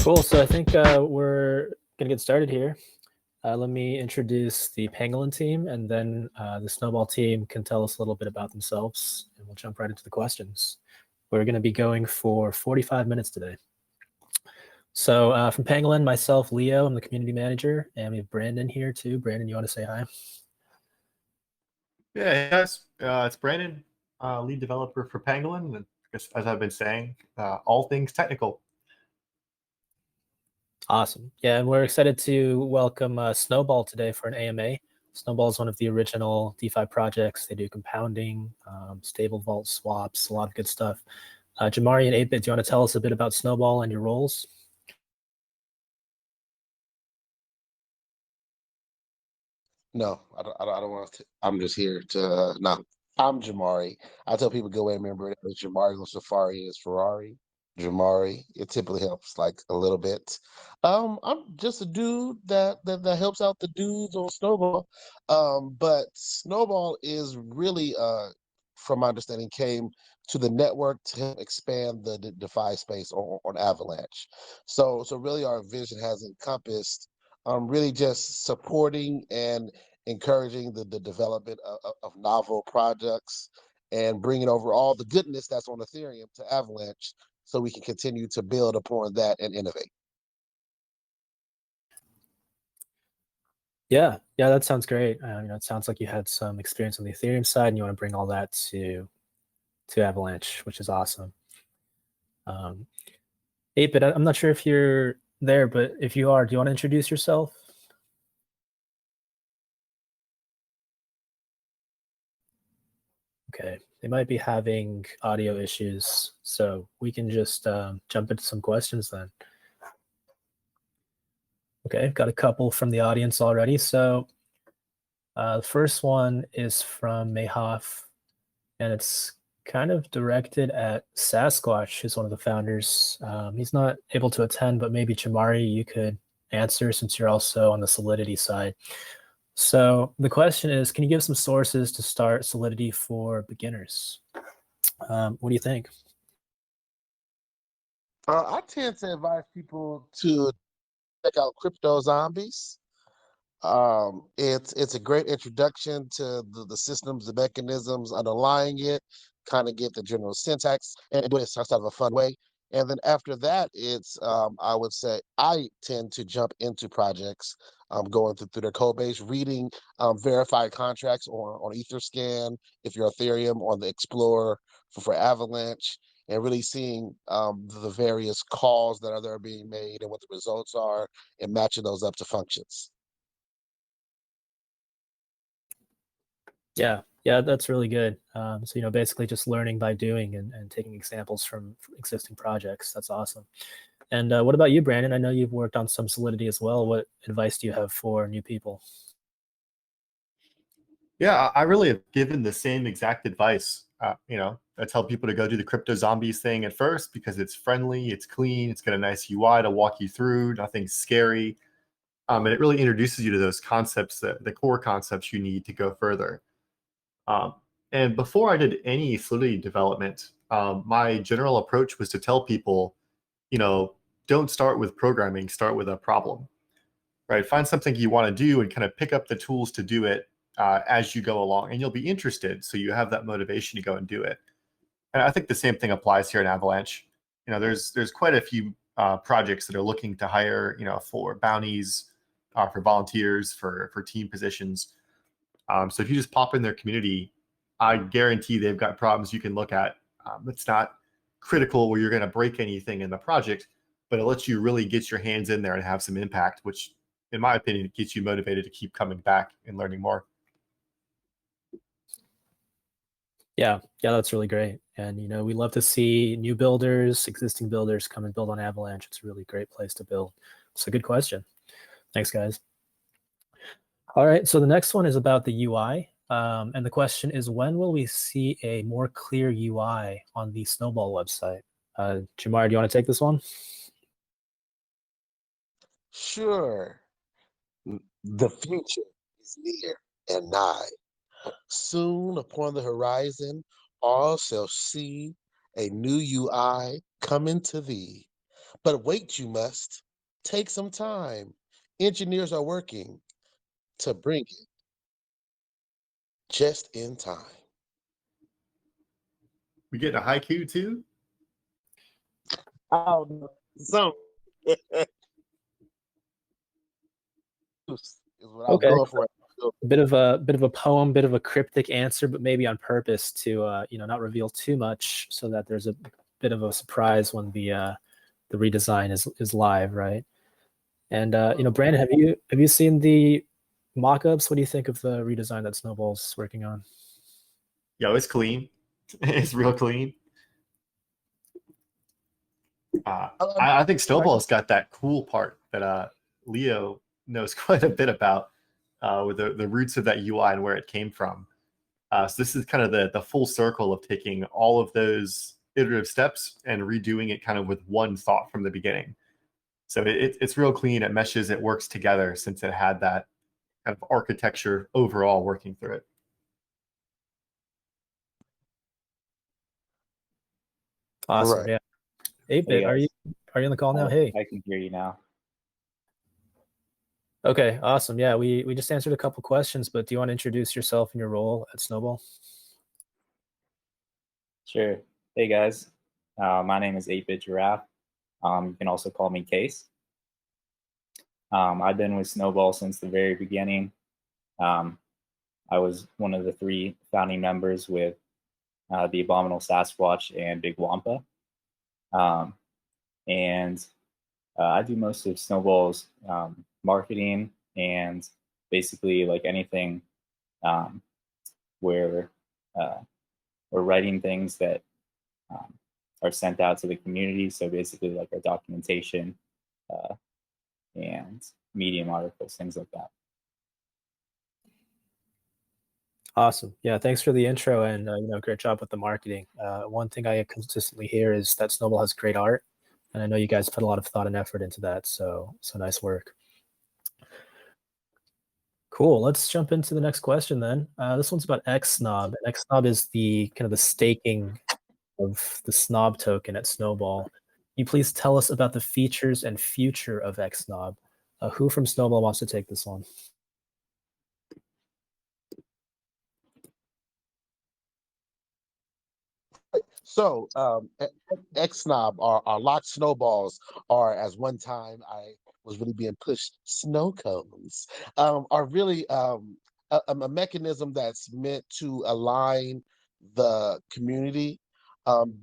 Cool. So I think we're going to get started here. Let me introduce the Pangolin team, and then the Snowball team can tell us a little bit about themselves, and we'll jump right into the questions. We're going to be going for 45 minutes today. So from Pangolin, myself, Leo, I'm the community manager, and we have Brandon here too. Brandon, you want to say hi? Yeah, hey guys, it's Brandon, lead developer for Pangolin. And as I've been saying, all things technical. Awesome. Yeah, and we're excited to welcome Snowball today for an AMA. Snowball is one of the original DeFi projects. They do compounding, stable vault swaps, a lot of good stuff. Jomari and 8-Bit, do you want to tell us a bit about Snowball and your roles? No, I don't want to. I'm just here to. No, I'm Jomari. I tell people go away and remember it was Jomari on Safari is Ferrari. Jomari. It typically helps like a little bit. I'm just a dude that helps out the dudes on Snowball. But Snowball is really from my understanding, came to the network to help expand the DeFi space on Avalanche. So really our vision has encompassed really just supporting and encouraging the development of novel projects and bringing over all the goodness that's on Ethereum to Avalanche so we can continue to build upon that and innovate. Yeah, that sounds great. It sounds like you had some experience on the Ethereum side, and you want to bring all that to Avalanche, which is awesome. 8-Bit, I'm not sure if you're there, but if you are, do you want to introduce yourself? Okay, they might be having audio issues, so we can just jump into some questions then. Okay, got a couple from the audience already. So the first one is from Mayhoff, and it's kind of directed at Sasquatch, who's one of the founders. He's not able to attend, but maybe Jomari, you could answer since you're also on the Solidity side. So the question is, can you give some sources to start Solidity for beginners? What do you think? I tend to advise people to check out Crypto Zombies. It's a great introduction to the systems, the mechanisms underlying it, kind of get the general syntax and do it in sort of a fun way. And then after that, it's I would say I tend to jump into projects, going through their code base, reading verified contracts on Etherscan, if you're Ethereum, on the Explorer for Avalanche, and really seeing the various calls that are being made and what the results are, and matching those up to functions. Yeah, that's really good. So, basically just learning by doing and taking examples from existing projects. That's awesome. And what about you, Brandon? I know you've worked on some Solidity as well. What advice do you have for new people? Yeah, I really have given the same exact advice. I tell people to go do the Crypto Zombies thing at first because it's friendly, it's clean, it's got a nice UI to walk you through, nothing scary. And it really introduces you to those concepts, the core concepts you need to go further. And before I did any Solidity development, my general approach was to tell people, don't start with programming, start with a problem, right? Find something you want to do and kind of pick up the tools to do it as you go along, and you'll be interested. So you have that motivation to go and do it. And I think the same thing applies here in Avalanche. There's quite a few projects that are looking to hire, for bounties, for volunteers, for team positions. So if you just pop in their community, I guarantee they've got problems you can look at. It's not critical where you're going to break anything in the project, but it lets you really get your hands in there and have some impact, which, in my opinion, gets you motivated to keep coming back and learning more. Yeah, that's really great. And we love to see new builders, existing builders come and build on Avalanche. It's a really great place to build. It's a good question. Thanks, guys. All right, so the next one is about the UI. And the question is, when will we see a more clear UI on the Snowball website? Jomari, do you want to take this one? Sure. The future is near and nigh. Soon upon the horizon, all shall see a new UI coming to thee. But wait, you must. Take some time. Engineers are working to bring it just in time. We get a haiku too. Oh no. So is what I was Okay. going for. Bit of a poem, bit of a cryptic answer, but maybe on purpose to not reveal too much, so that there's a bit of a surprise when the redesign is live, right? And Brandon, have you seen the mock-ups? What do you think of the redesign that Snowball's working on? Yo, it's clean. It's real clean. I think Snowball's got that cool part that Leo knows quite a bit about, with the roots of that UI and where it came from. So this is kind of the full circle of taking all of those iterative steps and redoing it kind of with one thought from the beginning. So it's real clean. It meshes. It works together since it had that kind of architecture overall working through it. Awesome, Right. yeah. 8-bit, Hey, are you guys. on the call now? Hey. I can hear you now. Okay, awesome. Yeah, we just answered a couple questions, but do you want to introduce yourself and your role at Snowball? Sure. Hey, guys. My name is 8-bit Giraffe. You can also call me Case. I've been with Snowball since the very beginning. I was one of the 3 founding members with the Abominable Sasquatch and Big Wampa. And I do most of Snowball's marketing and basically like anything where we're writing things that are sent out to the community. So basically like our documentation and Medium articles, things like that. Awesome. Yeah, thanks for the intro, and great job with the marketing. One thing I consistently hear is that Snowball has great art, and I know you guys put a lot of thought and effort into that. So nice work. Cool. Let's jump into the next question then. This one's about Xsnob. Xsnob is the kind of the staking of the Snob token at Snowball. Can you please tell us about the features and future of Xsnob? Who from Snowball wants to take this one? So Xnob or locked snowballs are, as one time I was really being pushed, snow cones, are really a mechanism that's meant to align the community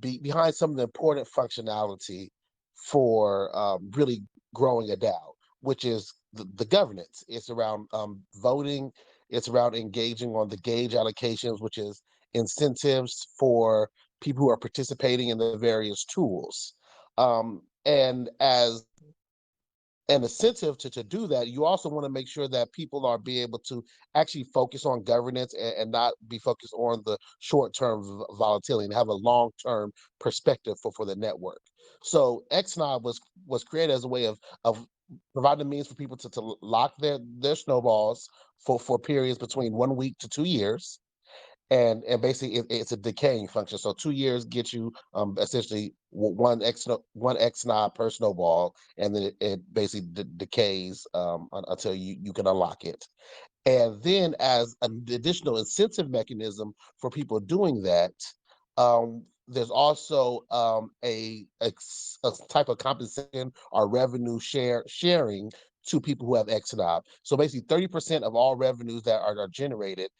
behind some of the important functionality for really growing a DAO, which is the governance. It's around voting. It's around engaging on the gauge allocations, which is incentives for people who are participating in the various tools. And as an incentive to do that, you also want to make sure that people are be able to actually focus on governance and not be focused on the short-term volatility and have a long-term perspective for the network. So Xnob was created as a way of providing means for people to lock their snowballs for periods between 1 week to 2 years. And basically it's a decaying function. So 2 years gets you essentially one X knob per snowball, and then it basically decays until you can unlock it. And then as an additional incentive mechanism for people doing that, there's also a type of compensation or revenue sharing to people who have XNOB. So basically 30% of all revenues that are generated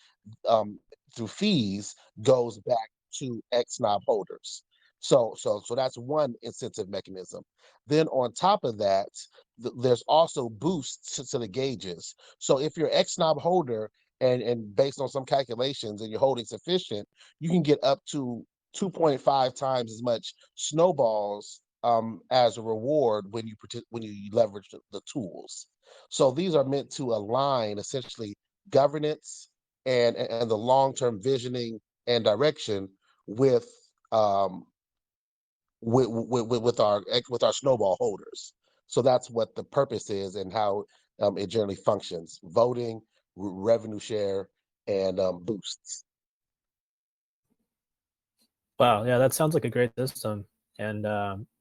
through fees goes back to XNOB holders. So that's one incentive mechanism. Then on top of that, there's also boosts to the gauges. So if you're XNOB holder and based on some calculations and you're holding sufficient, you can get up to 2.5 times as much snowballs as a reward when you leverage the tools. So these are meant to align essentially governance and the long-term visioning and direction with our snowball holders. So that's what the purpose is and how it generally functions: voting, revenue share, and boosts. Wow, yeah, that sounds like a great system. And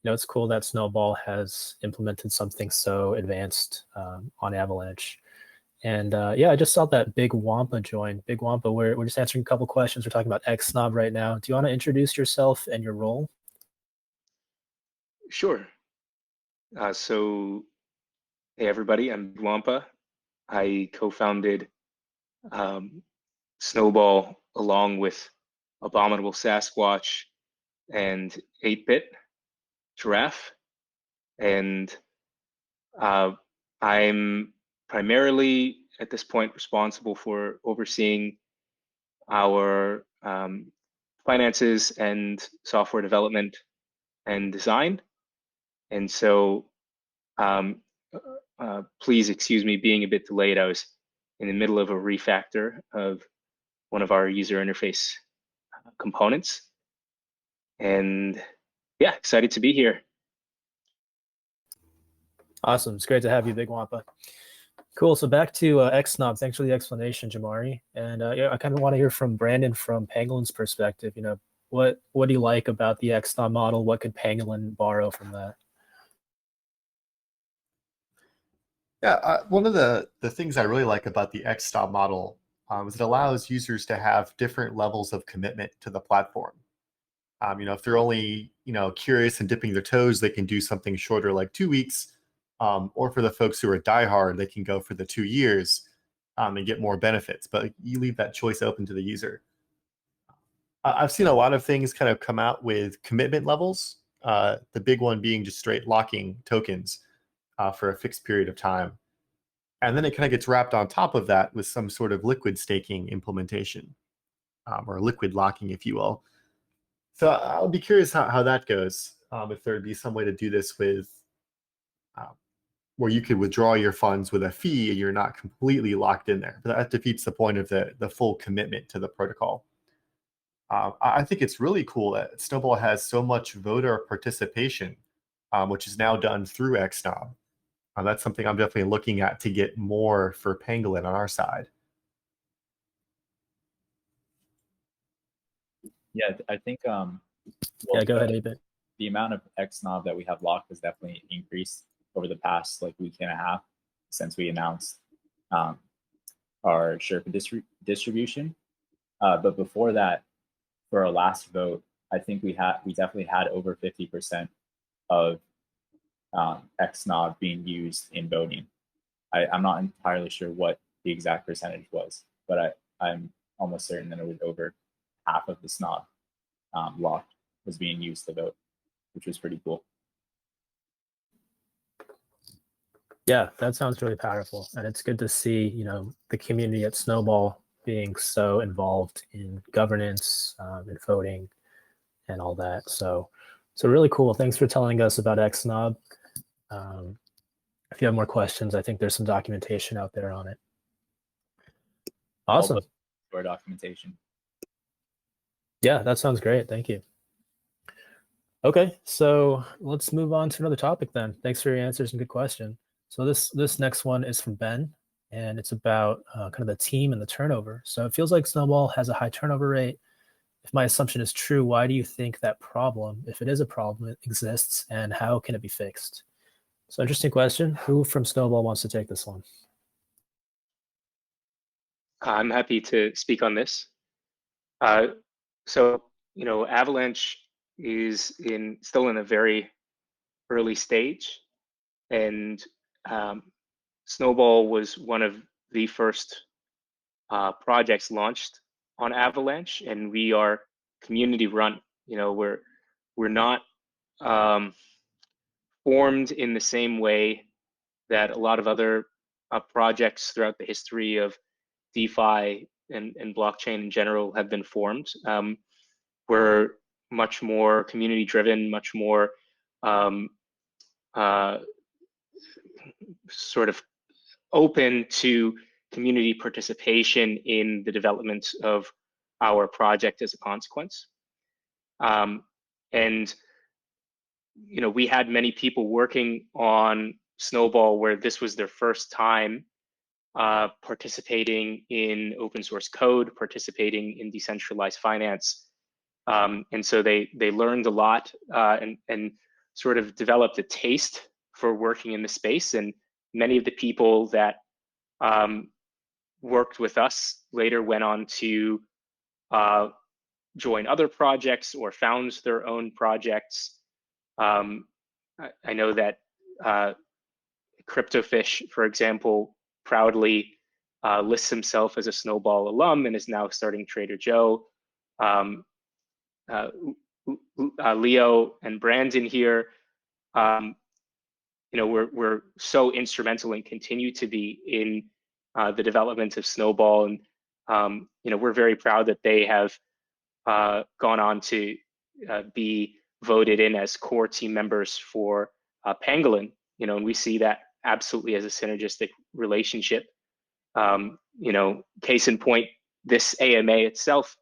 it's cool that Snowball has implemented something so advanced on Avalanche. And I just saw that Big Wampa join. Big Wampa, we're just answering a couple questions. We're talking about Xnode right now. Do you want to introduce yourself and your role? Sure. Hey everybody, I'm Wampa. I co-founded Snowball along with Abominable Sasquatch and 8-Bit Giraffe. And I'm primarily at this point responsible for overseeing our finances and software development and design. And so please excuse me being a bit delayed. I was in the middle of a refactor of one of our user interface components. And yeah, excited to be here. Awesome. It's great to have you, Big Wampa. Cool. So back to Xnode. Thanks for the explanation, Jomari. And I kind of want to hear from Brandon from Pangolin's perspective. What do you like about the Xnode model? What could Pangolin borrow from that? Yeah, one of the things I really like about the Xnode model is it allows users to have different levels of commitment to the platform. If they're only curious and dipping their toes, they can do something shorter like 2 weeks. Or for the folks who are diehard, they can go for the 2 years and get more benefits. But you leave that choice open to the user. I've seen a lot of things kind of come out with commitment levels. The big one being just straight locking tokens for a fixed period of time. And then it kind of gets wrapped on top of that with some sort of liquid staking implementation or liquid locking, if you will. So I'll be curious how that goes, if there'd be some way to do this with where you could withdraw your funds with a fee and you're not completely locked in there. But that defeats the point of the full commitment to the protocol. I think it's really cool that Snowball has so much voter participation, which is now done through Xnode. That's something I'm definitely looking at to get more for Pangolin on our side. Yeah, I think go ahead, 8-Bit. The amount of Xnode that we have locked has definitely increased over the past week and a half since we announced our Sherpa distribution. But before that, for our last vote, I think we definitely had over 50% of Xnode being used in voting. I'm not entirely sure what the exact percentage was, but I'm almost certain that it was over half of the Snod locked was being used to vote, which was pretty cool. Yeah, that sounds really powerful. And it's good to see, the community at Snowball being so involved in governance and voting and all that. So really cool. Thanks for telling us about Xnode. If you have more questions, I think there's some documentation out there on it. Awesome. For documentation. Yeah, that sounds great. Thank you. Okay, so let's move on to another topic then. Thanks for your answers and good question. So this next one is from Ben, and it's about kind of the team and the turnover. So it feels like Snowball has a high turnover rate. If my assumption is true, why do you think that problem, if it is a problem, it exists, and how can it be fixed? So interesting question. Who from Snowball wants to take this one? I'm happy to speak on this. Avalanche is still in a very early stage, and Snowball was one of the first projects launched on Avalanche, and we are community run. We're not formed in the same way that a lot of other projects throughout the history of DeFi and blockchain in general have been formed. We're much more community driven, much more sort of open to community participation in the development of our project as a consequence. We had many people working on Snowball where this was their first time participating in open source code, participating in decentralized finance. And so they learned a lot and sort of developed a taste for working in the space. And many of the people that worked with us later went on to join other projects or found their own projects. I know that Cryptofish, for example, proudly lists himself as a Snowball alum and is now starting Trader Joe. Leo and Brandon here, we're so instrumental and continue to be in the development of Snowball, and we're very proud that they have gone on to be voted in as core team members for Pangolin. And we see that absolutely as a synergistic relationship. Case in point, this AMA itself.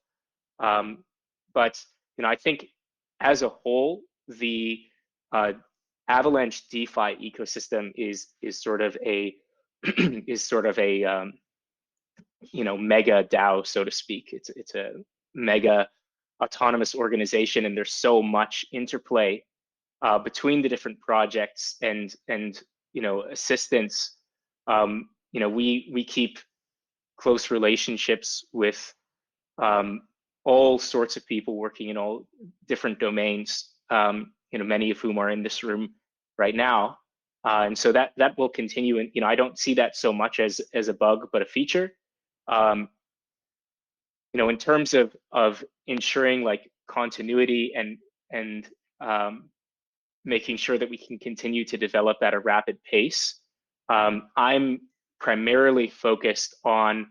But I think as a whole, the Avalanche DeFi ecosystem is sort of a mega DAO, so to speak. It's a mega autonomous organization, and there's so much interplay between the different projects and assistance. We keep close relationships with all sorts of people working in all different domains, many of whom are in this room right now. And so that will continue. And, I don't see that so much as a bug, but a feature. In terms of ensuring like continuity and making sure that we can continue to develop at a rapid pace, I'm primarily focused on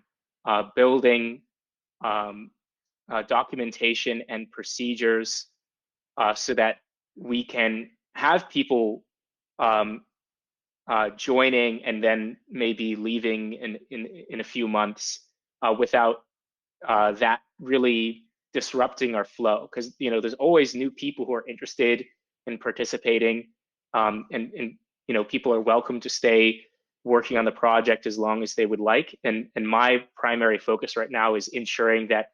building documentation and procedures so that we can have people joining and then maybe leaving in a few months without that really disrupting our flow, because there's always new people who are interested in participating, and people are welcome to stay working on the project as long as they would like. And my primary focus right now is ensuring that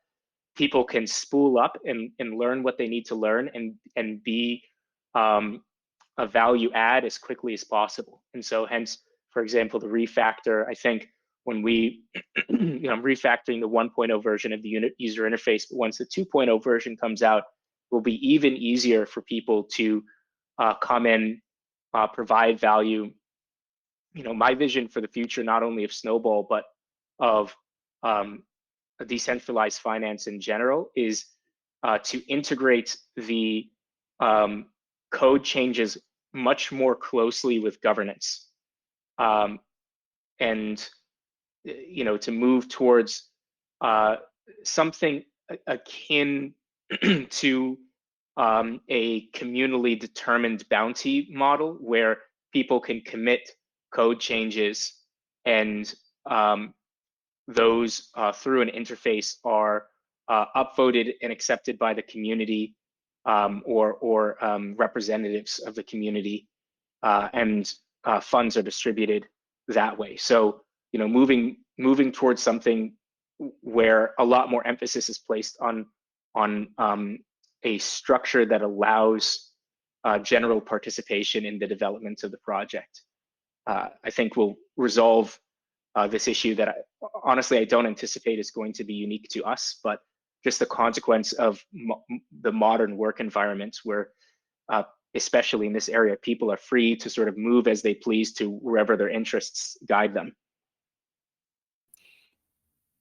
people can spool up and learn what they need to learn and be a value add as quickly as possible. And so hence, for example, the refactor, I think when we, I'm refactoring the 1.0 version of the user interface, but once the 2.0 version comes out, it will be even easier for people to come in, provide value. My vision for the future, not only of Snowball, but of decentralized finance in general, is to integrate the code changes much more closely with governance, and to move towards something akin to a communally determined bounty model, where people can commit code changes and those through an interface are upvoted and accepted by the community or representatives of the community, and funds are distributed that way. So moving towards something where a lot more emphasis is placed on a structure that allows general participation in the development of the project, I think will resolve this issue that honestly I don't anticipate is going to be unique to us, but just the consequence of the modern work environments where, especially in this area, people are free to sort of move as they please to wherever their interests guide them.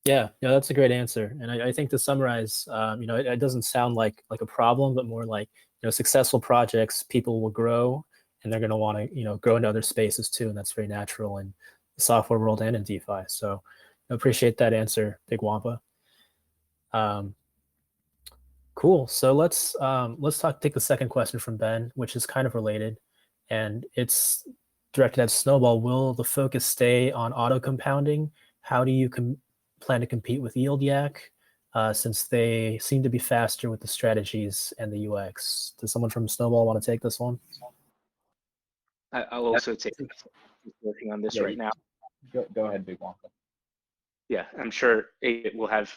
Yeah, that's a great answer. And I think to summarize, it doesn't sound like a problem, but more like, successful projects, people will grow and they're going to want to, grow into other spaces too. And that's very natural in the software world and in DeFi. So I appreciate that answer, Big Wampa. Cool. So let's take the second question from Ben, which is kind of related, and it's directed at Snowball. Will the focus stay on auto compounding? How do you plan to compete with YieldYak, since they seem to be faster with the strategies and the UX? Does someone from Snowball want to take this one? I'll also take it. Working on this right now. Go ahead, Big Wampa. Yeah, I'm sure it will have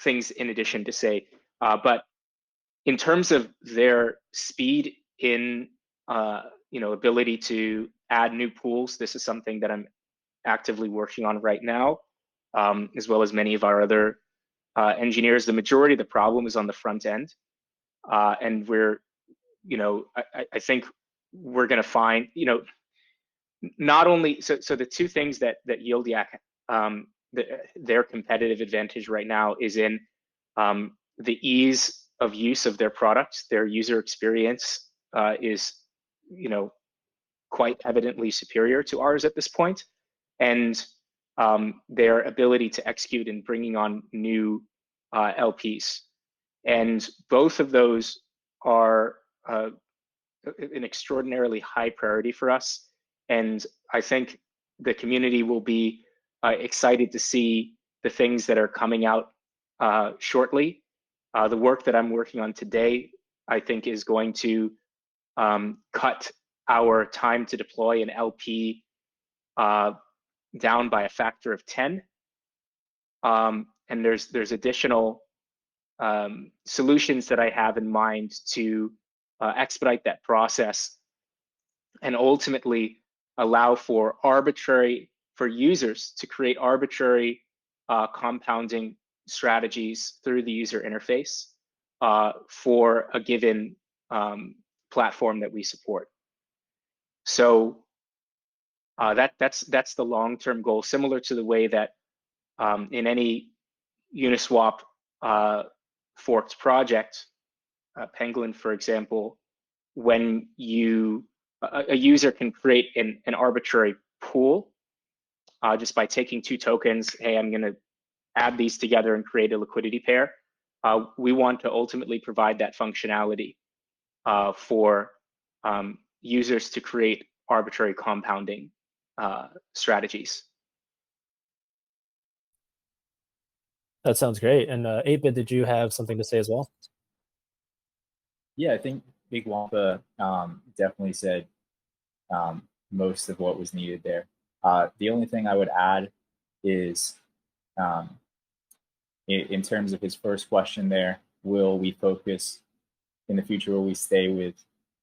things in addition to say, but in terms of their speed in ability to add new pools, this is something that I'm actively working on right now, as well as many of our other engineers. The majority of the problem is on the front end, and we're, I think we're going to find, not only so the two things that Yield Yak, their competitive advantage right now is in the ease of use of their products. Their user experience is, quite evidently superior to ours at this point, and their ability to execute in bringing on new LPs. And both of those are an extraordinarily high priority for us. And I think the community will be excited to see the things that are coming out shortly. The work that I'm working on today, I think, is going to cut our time to deploy an LP down by a factor of 10. And there's additional solutions that I have in mind to expedite that process and ultimately allow for users to create arbitrary compounding strategies through the user interface for a given platform that we support. So that's the long-term goal, similar to the way that in any Uniswap forked project, Pangolin, for example, when a user can create an arbitrary pool just by taking two tokens. Hey, I'm going to add these together and create a liquidity pair. We want to ultimately provide that functionality for users to create arbitrary compounding strategies. That sounds great. And 8-Bit, did you have something to say as well? Yeah, I think Big Wampa definitely said most of what was needed there. The only thing I would add is, in terms of his first question there, will we focus in the future, will we stay with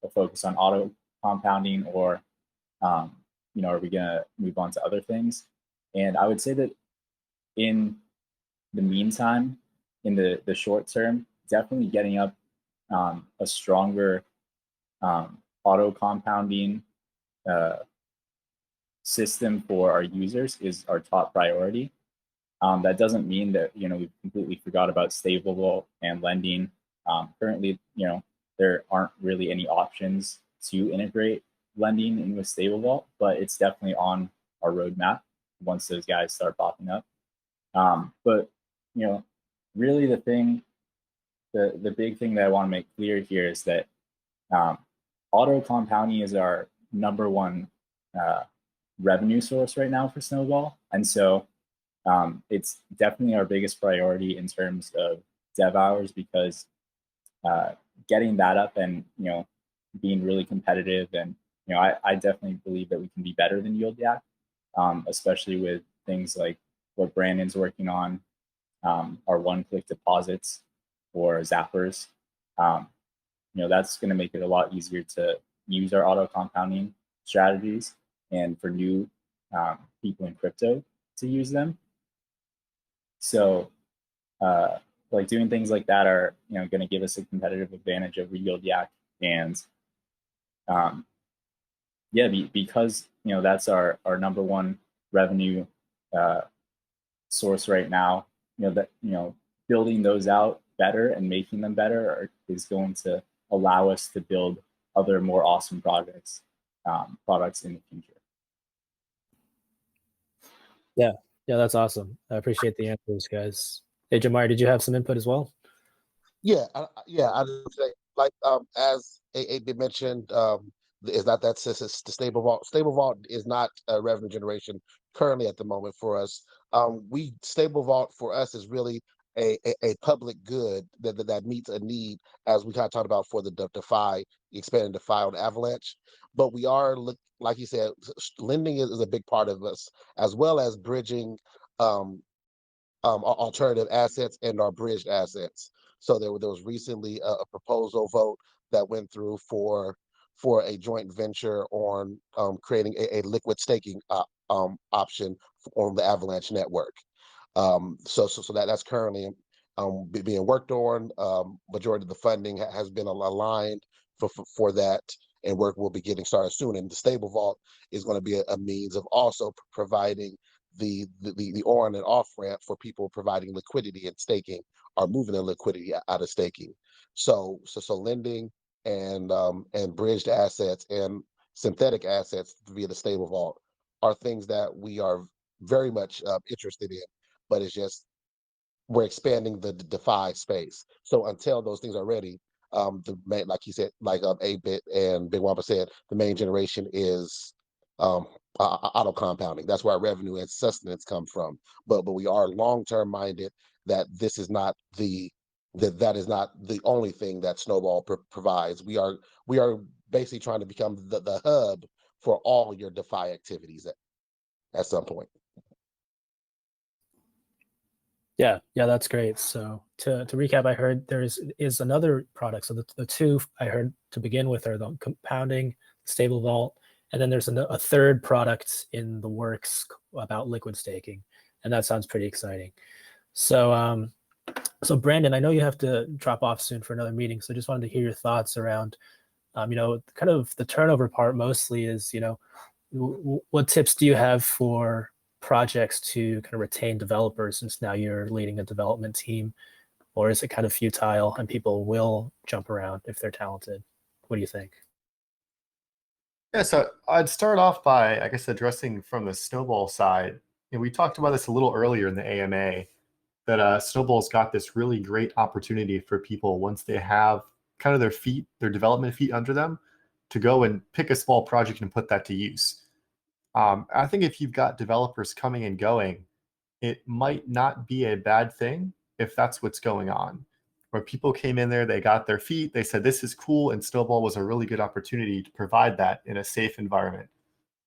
a focus on auto compounding, or are we going to move on to other things? And I would say that in the meantime, in the short term, definitely getting up a stronger auto compounding system for our users is our top priority. That doesn't mean that we completely forgot about stable vault and lending. Currently, there aren't really any options to integrate lending in with stable vault, but it's definitely on our roadmap once those guys start popping up. But really the big thing that I want to make clear here is that auto compounding is our #1 revenue source right now for Snowball, and so it's definitely our biggest priority in terms of dev hours, because getting that up and being really competitive, and I definitely believe that we can be better than Yield Yak, especially with things like what Brandon's working on, our one-click deposits or zappers. That's going to make it a lot easier to use our auto compounding strategies, and for new people in crypto to use them. So like doing things like that are going to give us a competitive advantage over Yield Yak. And yeah, because that's our #1 revenue source right now, building those out better and making them better is going to allow us to build other more awesome products in the future. Yeah, that's awesome. I appreciate the answers, guys. Hey, Jomari, did you have some input as well? Yeah, I would say, like as AB mentioned, is not that the stable vault. Stable vault is not a revenue generation currently at the moment for us. Stable vault for us is really a public good that meets a need, as we kind of talked about for the DeFi, expanding DeFi on Avalanche. But we are, like you said, lending is a big part of us, as well as bridging alternative assets and our bridged assets. So there was recently a proposal vote that went through for a joint venture on creating a liquid staking option on the Avalanche network. So that's currently being worked on. Majority of the funding has been aligned for that, and work will be getting started soon. And the stable vault is going to be a means of also providing the on and off ramp for people providing liquidity and staking, or moving the liquidity out of staking. So lending and bridged assets and synthetic assets via the stable vault are things that we are very much interested in, but it's just we're expanding the DeFi space. So until those things are ready, the main, like he said, like 8-bit and Big Wampa said, the main generation is auto compounding. That's where our revenue and sustenance come from. But we are long-term minded that this is not that is not the only thing that Snowball provides. We are basically trying to become the hub for all your DeFi activities at some point. Yeah, that's great. So to recap, I heard there is another product. So the two I heard to begin with are the compounding, stable vault, and then there's a third product in the works about liquid staking, and that sounds pretty exciting. So so Brandon, I know you have to drop off soon for another meeting, so just wanted to hear your thoughts around, kind of the turnover part. Mostly is, what tips do you have for projects to kind of retain developers, since now you're leading a development team, or is it kind of futile and people will jump around if they're talented? What do you think? Yeah, so I'd start off by, I guess, addressing from the Snowball side. And we talked about this a little earlier in the AMA, that Snowball's got this really great opportunity for people, once they have kind of their development feet under them, to go and pick a small project and put that to use. I think if you've got developers coming and going, it might not be a bad thing if that's what's going on. Where people came in there, they got their feet, they said, this is cool, and Snowball was a really good opportunity to provide that in a safe environment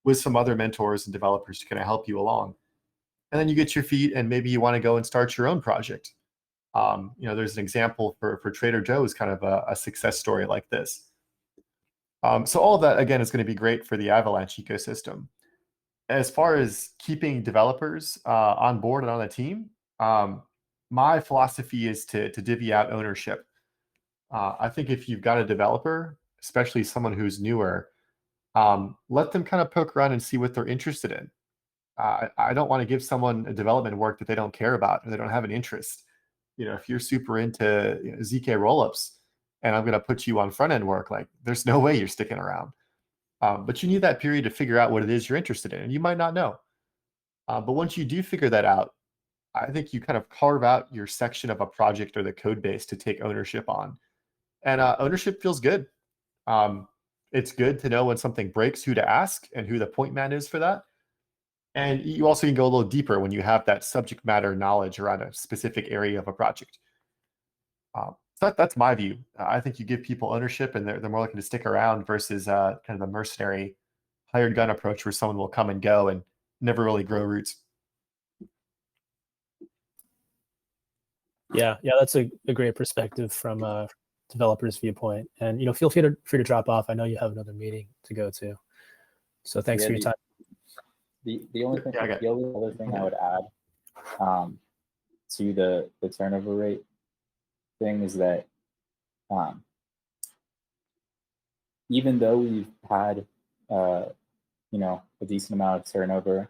with some other mentors and developers to kind of help you along. And then you get your feet, and maybe you want to go and start your own project. There's an example for Trader Joe's, kind of a success story like this. So all of that, again, is going to be great for the Avalanche ecosystem. As far as keeping developers on board and on the team, my philosophy is to divvy out ownership. I think if you've got a developer, especially someone who's newer, let them kind of poke around and see what they're interested in. I don't want to give someone a development work that they don't care about or they don't have an interest. If you're super into ZK rollups and I'm going to put you on front end work, like, there's no way you're sticking around. But you need that period to figure out what it is you're interested in, and you might not know. But once you do figure that out, I think you kind of carve out your section of a project or the code base to take ownership on. And ownership feels good. It's good to know when something breaks, who to ask and who the point man is for that. And you also can go a little deeper when you have that subject matter knowledge around a specific area of a project. So that's my view. I think you give people ownership, and they're more likely to stick around versus kind of the mercenary hired gun approach, where someone will come and go and never really grow roots. Yeah, that's a great perspective from a developer's viewpoint. And feel free to drop off. I know you have another meeting to go to. So thanks for your time. The only other thing I would add to the turnover rate thing is that even though we've had a decent amount of turnover,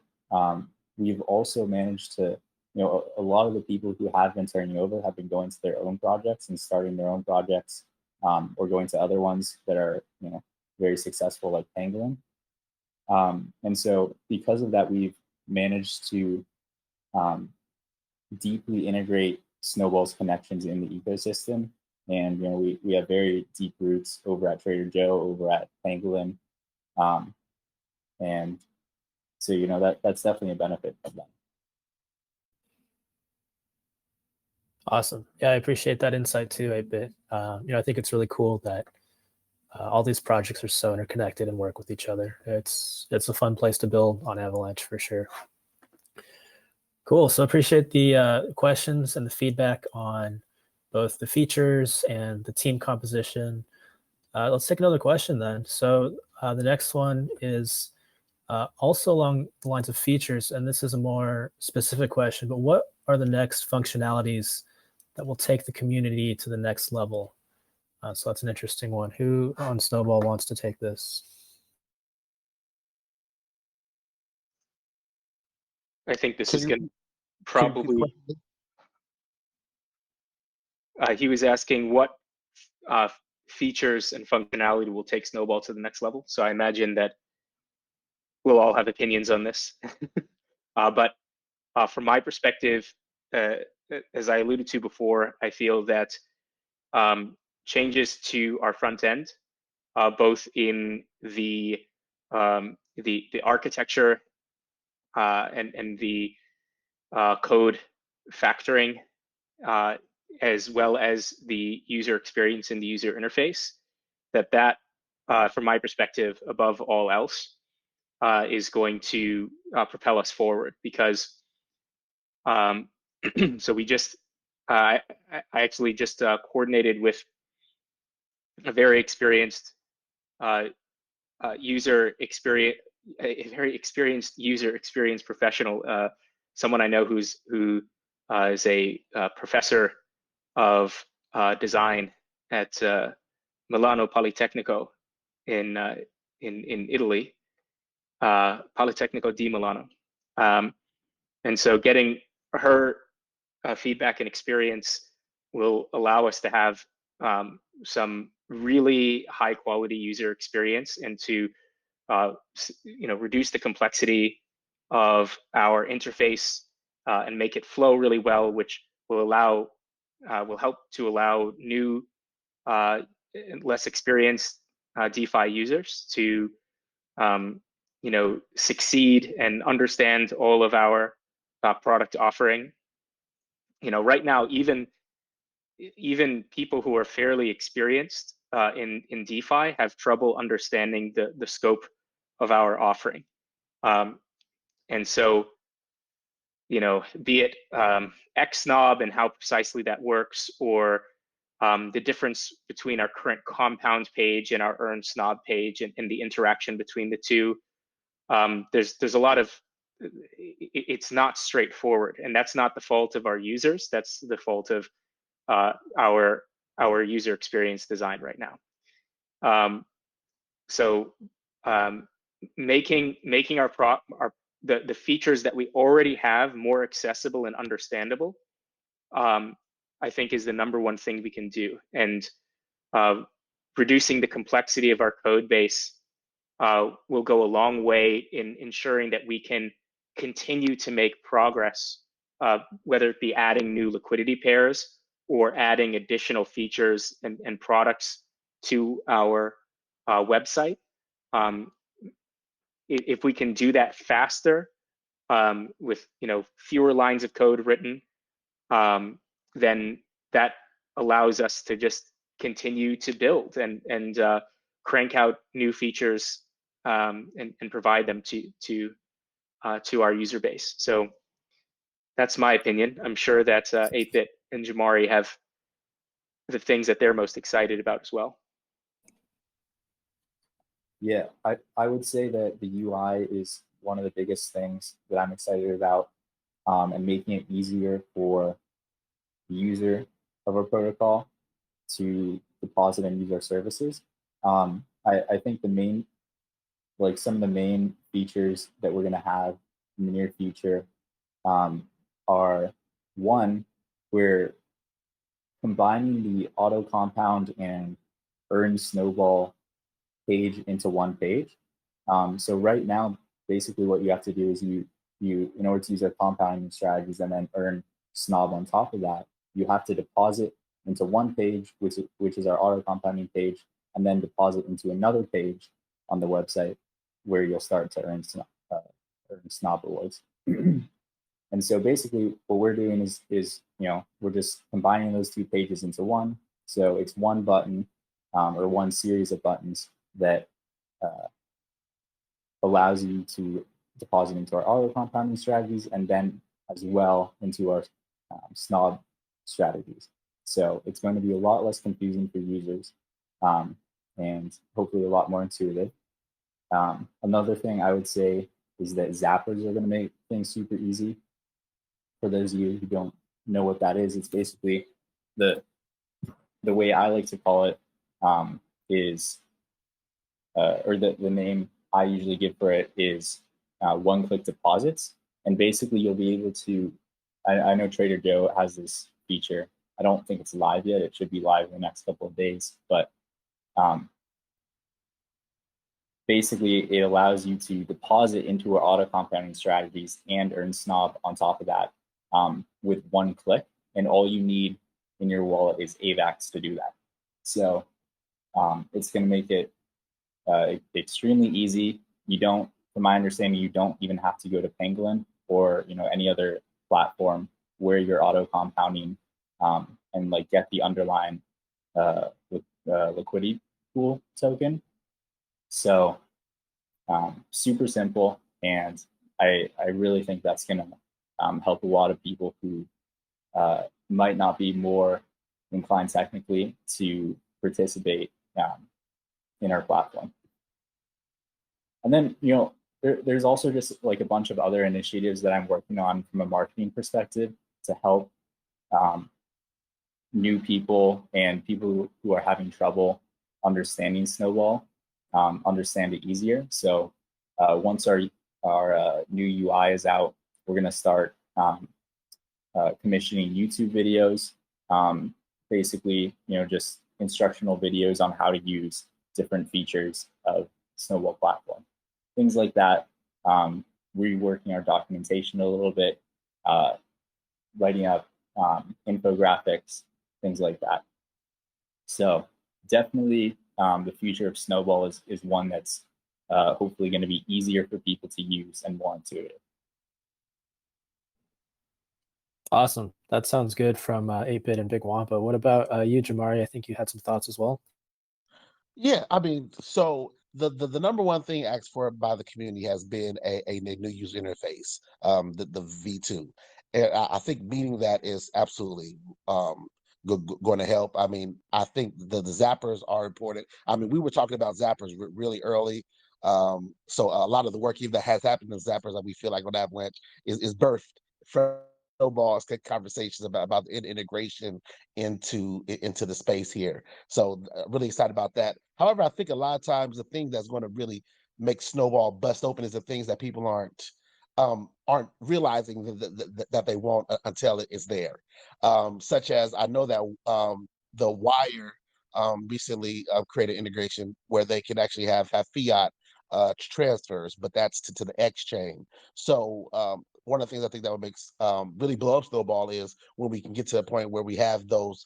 we've also managed to, a lot of the people who have been turning over have been going to their own projects and starting their own projects, or going to other ones that are very successful, like Pangolin. And so because of that, we've managed to deeply integrate Snowball's connections in the ecosystem. And we have very deep roots over at Trader Joe, over at Pangolin. And so that's definitely a benefit of them. Awesome. Yeah, I appreciate that insight too, 8-bit. I think it's really cool that all these projects are so interconnected and work with each other. It's a fun place to build on Avalanche for sure. Cool. So appreciate the questions and the feedback on both the features and the team composition. Let's take another question then. So the next one is also along the lines of features, and this is a more specific question, but what are the next functionalities that will take the community to the next level? So that's an interesting one. Who on Snowball wants to take this? I think this Can is you- going to can you repeat the probably. question? He was asking what features and functionality will take Snowball to the next level. So I imagine that we'll all have opinions on this. But from my perspective, as I alluded to before, I feel that changes to our front end, both in the architecture and the code factoring, as well as the user experience and the user interface, that from my perspective, above all else, is going to propel us forward. Because so we just I actually just coordinated with a very experienced user experience, a very experienced user experience professional, someone I know who is a professor of design at Milano Politecnico in Italy, Politecnico di Milano. And so getting her feedback and experience will allow us to have some really high quality user experience, and to reduce the complexity of our interface and make it flow really well, which will help to allow new less experienced DeFi users to succeed and understand all of our product offering. Right now, even people who are fairly experienced in DeFi have trouble understanding the scope of our offering. And so, be it Xnode and how precisely that works, or the difference between our current compound page and our earn Snowball page, and the interaction between the two. There's a lot of, it's not straightforward, and that's not the fault of our users. That's the fault of our user experience design right now. So making the features that we already have more accessible and understandable, I think, is the number one thing we can do. And reducing the complexity of our code base will go a long way in ensuring that we can continue to make progress, whether it be adding new liquidity pairs or adding additional features and products to our website. If we can do that faster, with fewer lines of code written, then that allows us to just continue to build and crank out new features and provide them to our user base. So that's my opinion. I'm sure that 8-Bit and Jomari have the things that they're most excited about as well. Yeah, I would say that the UI is one of the biggest things that I'm excited about, and making it easier for the user of our protocol to deposit and use our services. I think some of the main features that we're going to have in the near future are, one, we're combining the auto compound and earn Snowball page into one page. So right now, basically what you have to do is you in order to use our compounding strategies and then earn Snob on top of that, you have to deposit into one page, which is our auto compounding page, and then deposit into another page on the website where you'll start to earn Snob rewards. And so basically what we're doing is we're just combining those two pages into one. So it's one button or one series of buttons that allows you to deposit into our auto compounding strategies, and then as well into our Snob strategies. So it's going to be a lot less confusing for users, and hopefully a lot more intuitive. Another thing I would say is that zappers are going to make things super easy. For those of you who don't know what that is, it's basically the way I like to call it is, or the name I usually give for it is one-click deposits. And basically you'll be able to, I know Trader Joe has this feature. I don't think it's live yet. It should be live in the next couple of days, but basically it allows you to deposit into our auto compounding strategies and earn SNOB on top of that with one click. And all you need in your wallet is AVAX to do that. So it's going to make it extremely easy. You don't, from my understanding, you don't even have to go to Pangolin or any other platform where you're auto compounding and like get the underlying liquidity pool token. So super simple, and I really think that's going to help a lot of people who might not be more inclined technically to participate in our platform. And then there's also just like a bunch of other initiatives that I'm working on from a marketing perspective to help new people and people who are having trouble understanding Snowball understand it easier. So once our new UI is out, we're going to start commissioning YouTube videos, basically just instructional videos on how to use different features of Snowball platform, things like that. Reworking our documentation a little bit, writing up infographics, things like that. So definitely the future of Snowball is one that's hopefully going to be easier for people to use and more intuitive. Awesome. That sounds good from 8-Bit and Big Wampa. What about you, Jomari? I think you had some thoughts as well. Yeah, I mean, so the number one thing asked for by the community has been a new user interface, the V2, and I think meeting that is absolutely going to help. I mean, I think the zappers are important. I mean, we were talking about zappers really early, so a lot of the work that has happened in zappers that we feel like on Avalanche is birthed from Snowball's conversations about the integration into the space here. So really excited about that. However, I think a lot of times the thing that's going to really make Snowball bust open is the things that people aren't realizing that they want until it is there. Such as I know that the Wire recently created integration where they can actually have fiat transfers, but that's to the X chain. So one of the things I think that would make really blow up Snowball is when we can get to a point where we have those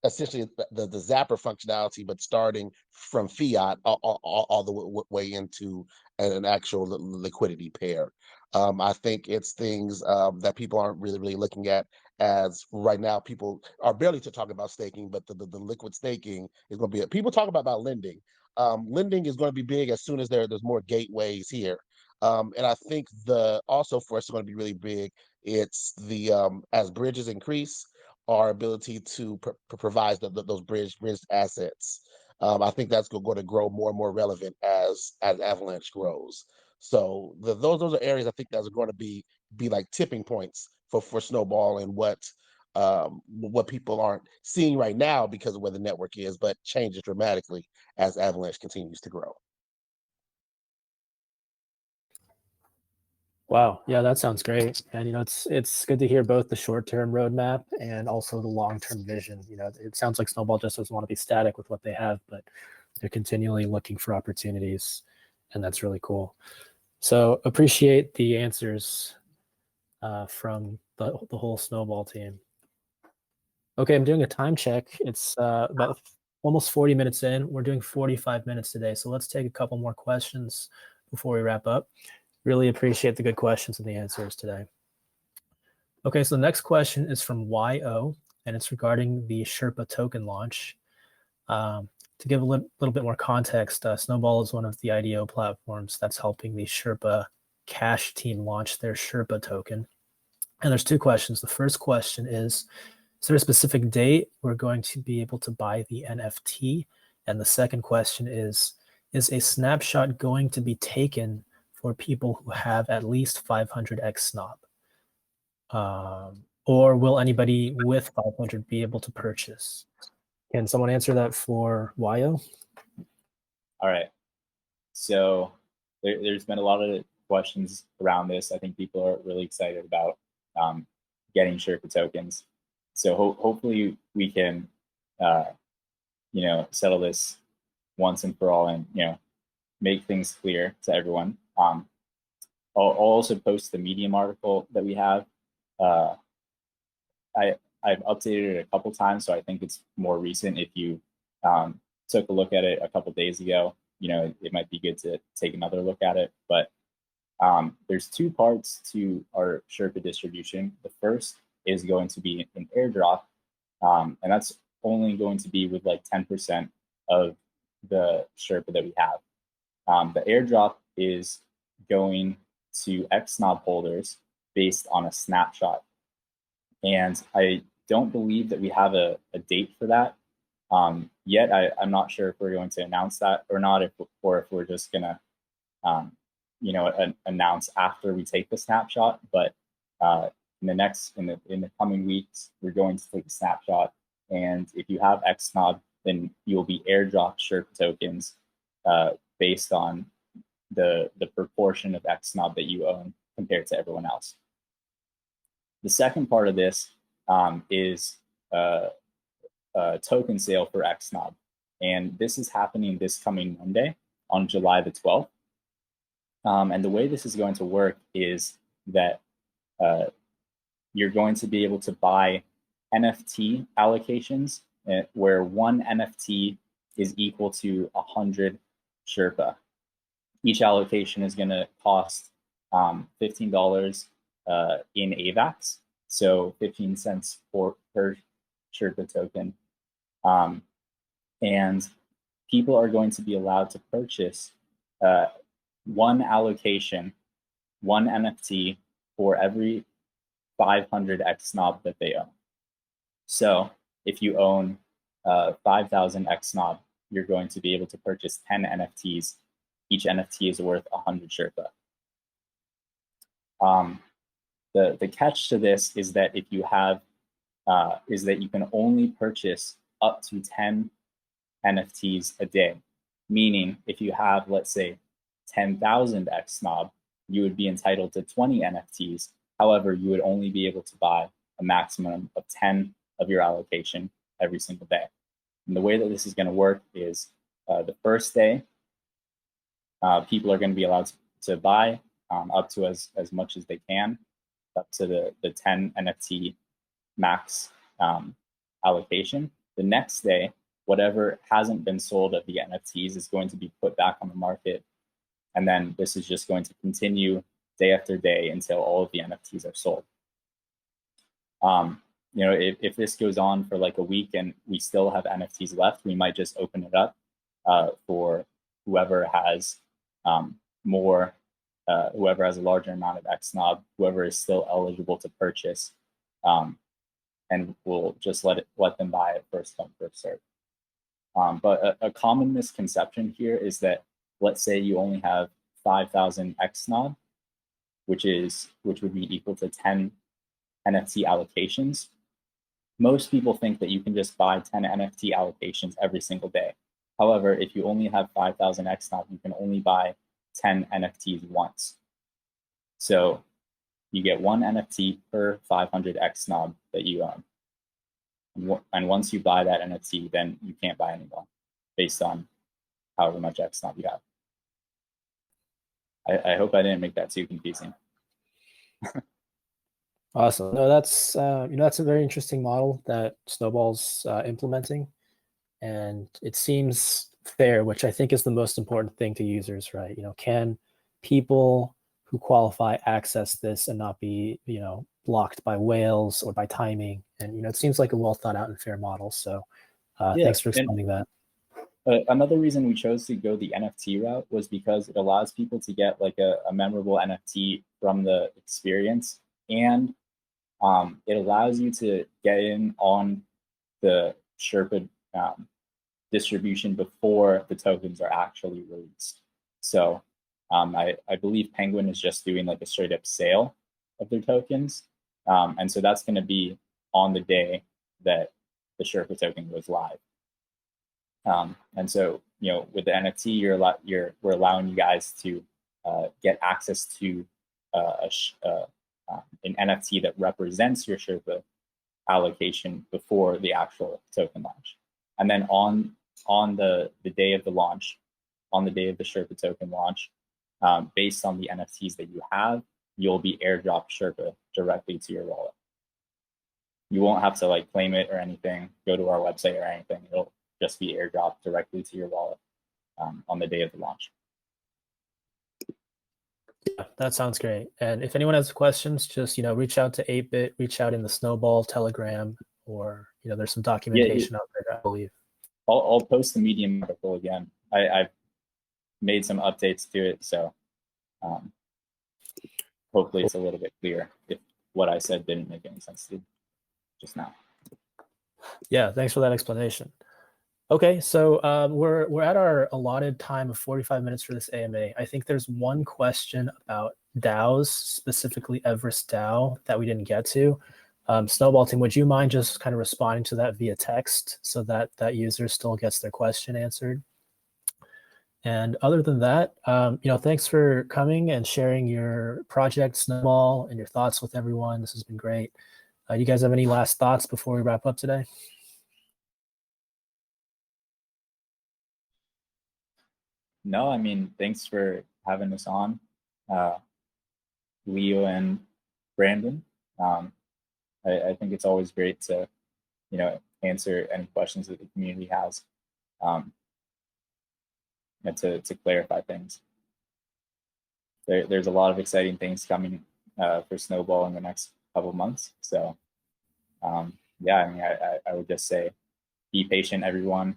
essentially the zapper functionality, but starting from fiat all the way into an actual liquidity pair. I think it's things that people aren't really looking at, as right now people are barely talking about staking, but the liquid staking is going to be people talk about lending. Lending is going to be big as soon as there's more gateways here. And I think also for us is going to be really big. It's the as bridges increase, our ability to provide those bridge assets. I think that's going to grow more and more relevant as Avalanche grows. So those are areas I think that are going to be like tipping points for Snowball and what people aren't seeing right now because of where the network is, but changes dramatically as Avalanche continues to grow. Wow, yeah, that sounds great. And it's good to hear both the short-term roadmap and also the long-term vision. It sounds like Snowball just doesn't want to be static with what they have, but they're continually looking for opportunities, and that's really cool. So appreciate the answers from the whole Snowball team. Okay, I'm doing a time check. It's about almost 40 minutes in. We're doing 45 minutes today, so let's take a couple more questions before we wrap up. Really appreciate the good questions and the answers today. Okay, so the next question is from YO, and it's regarding the Sherpa token launch. To give a little bit more context, Snowball is one of the IDO platforms that's helping the Sherpa Cash team launch their Sherpa token. And there's two questions. The first question is, is there a specific date we're going to be able to buy the NFT? And the second question is a snapshot going to be taken for people who have at least 500 Xnode? Or will anybody with 500 be able to purchase? Can someone answer that for Wayo? All right. So there's been a lot of questions around this. I think people are really excited about getting Sherpa tokens. So hopefully we can, settle this once and for all, and make things clear to everyone. I'll also post the Medium article that we have. I've updated it a couple times, so I think it's more recent. If you took a look at it a couple days ago, it might be good to take another look at it. But there's two parts to our Sherpa distribution. The first is going to be an airdrop, and that's only going to be with like 10% of the Sherpa that we have. The airdrop is going to Xnode holders based on a snapshot. And I don't believe that we have a date for that yet. I'm not sure if we're going to announce that or not, or if we're just gonna, announce after we take the snapshot. But in the coming weeks, we're going to take a snapshot, and if you have Xnode, then you'll be airdropped Sherpa tokens based on the proportion of Xnode that you own compared to everyone else. The second part of this is a token sale for Xnode, and this is happening this coming Monday on July the 12th. And the way this is going to work is that you're going to be able to buy NFT allocations where one NFT is equal to 100 Sherpa. Each allocation is going to cost $15 in AVAX, so 15 cents per Sherpa token. And people are going to be allowed to purchase one allocation, one NFT for every 500 Xnode that they own. So if you own 5,000 Xnode, you're going to be able to purchase 10 NFTs. Each NFT is worth 100 Sherpa. The catch to this is that if you have, is that you can only purchase up to 10 NFTs a day. Meaning, if you have, let's say, 10,000 Xnode, you would be entitled to 20 NFTs. However, you would only be able to buy a maximum of 10 of your allocation every single day. And the way that this is going to work is the first day, people are going to be allowed to buy up to as much as they can, up to the 10 NFT max allocation. The next day, whatever hasn't been sold of the NFTs is going to be put back on the market. And then this is just going to continue day after day until all of the NFTs are sold. If this goes on for like a week and we still have NFTs left, we might just open it up for whoever has whoever has a larger amount of Xnode, whoever is still eligible to purchase, and we'll just let them buy it first come, first serve. But a common misconception here is that, let's say you only have 5,000 Xnode, which would be equal to 10 NFT allocations. Most people think that you can just buy 10 NFT allocations every single day. However, if you only have 5,000 Xnode, you can only buy 10 NFTs once. So you get one NFT per 500 Xnode that you own. And once you buy that NFT, then you can't buy any more based on however much Xnode you have. I hope I didn't make that too confusing. Awesome. No, that's that's a very interesting model that Snowball's implementing, and it seems fair, which I think is the most important thing to users, right? Can people who qualify access this and not be blocked by whales or by timing? And it seems like a well thought out and fair model. So thanks for explaining that. Another reason we chose to go the NFT route was because it allows people to get like a memorable NFT from the experience, and it allows you to get in on the Sherpa distribution before the tokens are actually released. So I believe Penguin is just doing like a straight up sale of their tokens. And so that's going to be on the day that the Sherpa token goes live. And so, you know, with the NFT, we're allowing you guys to get access to an NFT that represents your Sherpa allocation before the actual token launch. And then on the day of the launch, on the day of the Sherpa token launch, based on the NFTs that you have, you'll be airdropped Sherpa directly to your wallet. You won't have to like claim it or anything, go to our website or anything. It'll just be airdropped directly to your wallet on the day of the launch. Yeah, that sounds great. And if anyone has questions, just, you know, reach out to 8-Bit, reach out in the Snowball Telegram, or, you know, there's some documentation out there, I believe. I'll post the Medium article again. I've made some updates to it, so hopefully it's a little bit clearer if what I said didn't make any sense to you just now. Yeah, thanks for that explanation. Okay, so we're at our allotted time of 45 minutes for this AMA. I think there's one question about DAOs, specifically Everest DAO, that we didn't get to. Snowball team, would you mind just kind of responding to that via text so that that user still gets their question answered? And other than that, you know, thanks for coming and sharing your project, Snowball, and your thoughts with everyone. This has been great. You guys have any last thoughts before we wrap up today? No, I mean, thanks for having us on, Leo and Brandon. I think it's always great to, you know, answer any questions that the community has, and to clarify things. There's a lot of exciting things coming for Snowball in the next couple of months. So, yeah, I mean, I would just say, be patient, everyone.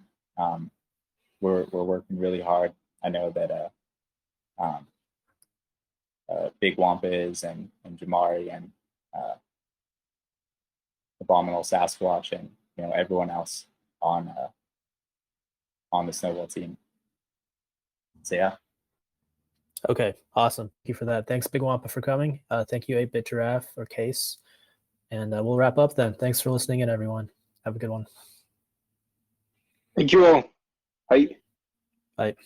We're working really hard. I know that Big Wampa is, and Jomari, and Abominable Sasquatch, and, you know, everyone else on the Snowball team. So yeah. Okay, awesome. Thank you for that. Thanks, Big Wampa, for coming. Thank you, 8-Bit Giraffe or Case. And we'll wrap up then. Thanks for listening in, everyone. Have a good one. Thank you all. Bye. Bye.